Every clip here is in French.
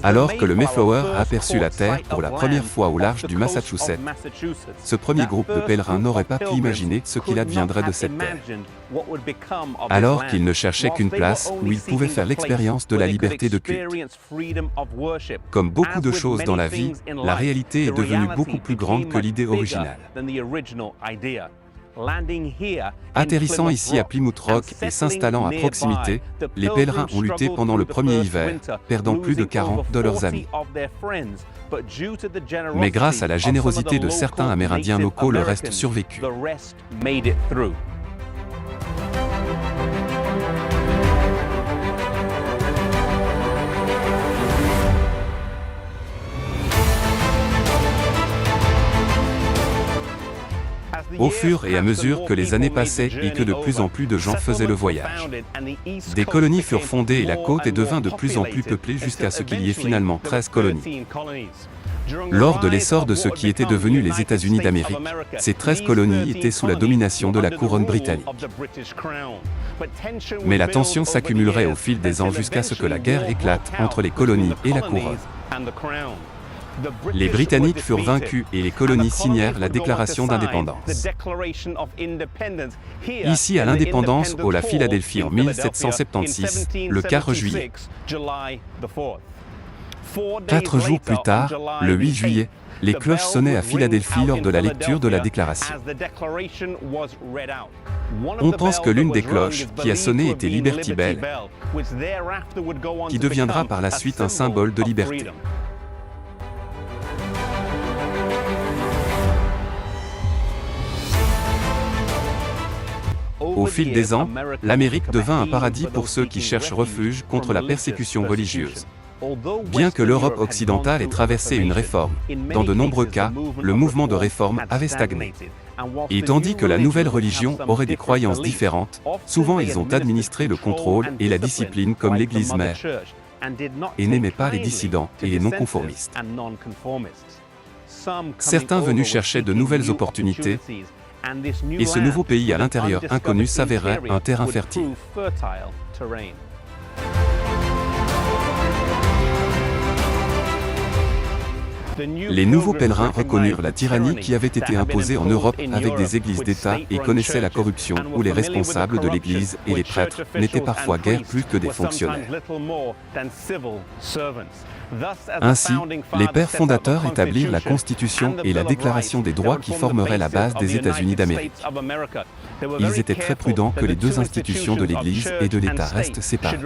Alors que le Mayflower a aperçu la Terre pour la première fois au large du Massachusetts, ce premier groupe de pèlerins n'aurait pas pu imaginer ce qu'il adviendrait de cette terre. Alors qu'ils ne cherchaient qu'une place où ils pouvaient faire l'expérience de la liberté de culte. Comme beaucoup de choses dans la vie, la réalité est devenue beaucoup plus grande que l'idée originale. Atterrissant ici à Plymouth Rock et s'installant à proximité, les pèlerins ont lutté pendant le premier hiver, perdant plus de 40 de leurs amis. Mais grâce à la générosité de certains Amérindiens locaux, le reste survécut. Au fur et à mesure que les années passaient et que de plus en plus de gens faisaient le voyage, des colonies furent fondées et la côte est devint de plus en plus peuplée jusqu'à ce qu'il y ait finalement 13 colonies. Lors de l'essor de ce qui était devenu les États-Unis d'Amérique, ces 13 colonies étaient sous la domination de la couronne britannique. Mais la tension s'accumulerait au fil des ans jusqu'à ce que la guerre éclate entre les colonies et la couronne. Les Britanniques furent vaincus et les colonies signèrent la déclaration d'indépendance. Ici à l'indépendance, au la Philadelphie en 1776, le 4 juillet. 4 jours plus tard, le 8 juillet, les cloches sonnaient à Philadelphie lors de la lecture de la déclaration. On pense que l'une des cloches qui a sonné était Liberty Bell, qui deviendra par la suite un symbole de liberté. Au fil des ans, l'Amérique devint un paradis pour ceux qui cherchent refuge contre la persécution religieuse. Bien que l'Europe occidentale ait traversé une réforme, dans de nombreux cas, le mouvement de réforme avait stagné. Et tandis que la nouvelle religion aurait des croyances différentes, souvent ils ont administré le contrôle et la discipline comme l'Église mère, et n'aimaient pas les dissidents et les non-conformistes. Certains venus cherchaient de nouvelles opportunités, et ce nouveau pays à l'intérieur inconnu s'avérait un terrain fertile. Les nouveaux pèlerins reconnurent la tyrannie qui avait été imposée en Europe avec des églises d'État et connaissaient la corruption où les responsables de l'Église et les prêtres n'étaient parfois guère plus que des fonctionnaires. Ainsi, les pères fondateurs établirent la Constitution et la Déclaration des droits qui formeraient la base des États-Unis d'Amérique. Ils étaient très prudents que les deux institutions de l'Église et de l'État restent séparées.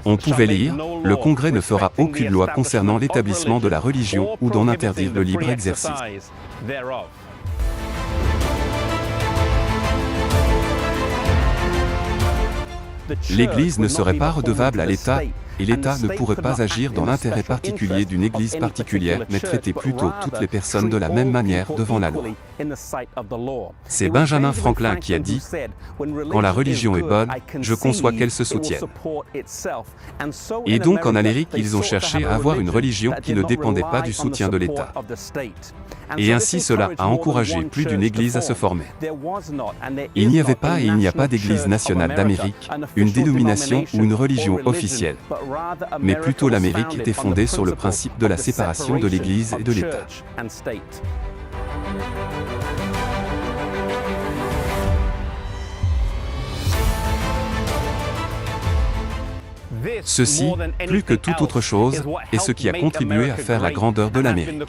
On pouvait lire « Le Congrès ne fera aucune loi concernant l'établissement de la religion ou d'en interdire le libre exercice ». L'Église ne serait pas redevable à l'État, et l'État ne pourrait pas agir dans l'intérêt particulier d'une Église particulière, mais traiter plutôt toutes les personnes de la même manière devant la loi. C'est Benjamin Franklin qui a dit « Quand la religion est bonne, je conçois qu'elle se soutienne ». Et donc en Amérique, ils ont cherché à avoir une religion qui ne dépendait pas du soutien de l'État. Et ainsi cela a encouragé plus d'une Église à se former. Il n'y avait pas et il n'y a pas d'Église nationale d'Amérique, une dénomination ou une religion officielle. Mais plutôt l'Amérique était fondée sur le principe de la séparation de l'Église et de l'État. Ceci, plus que toute autre chose, est ce qui a contribué à faire la grandeur de l'Amérique,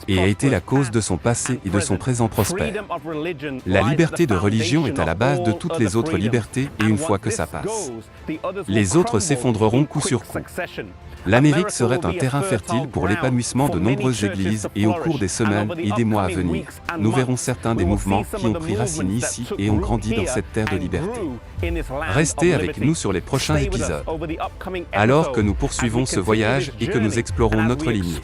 et a été la cause de son passé et de son présent prospère. La liberté de religion est à la base de toutes les autres libertés, et une fois que ça passe, les autres s'effondreront coup sur coup. L'Amérique serait un terrain fertile pour l'épanouissement de nombreuses églises et au cours des semaines et des mois à venir, nous verrons certains des mouvements qui ont pris racine ici et ont grandi dans cette terre de liberté. Restez avec nous sur les prochains épisodes, alors que nous poursuivons ce voyage et que nous explorons notre lignée.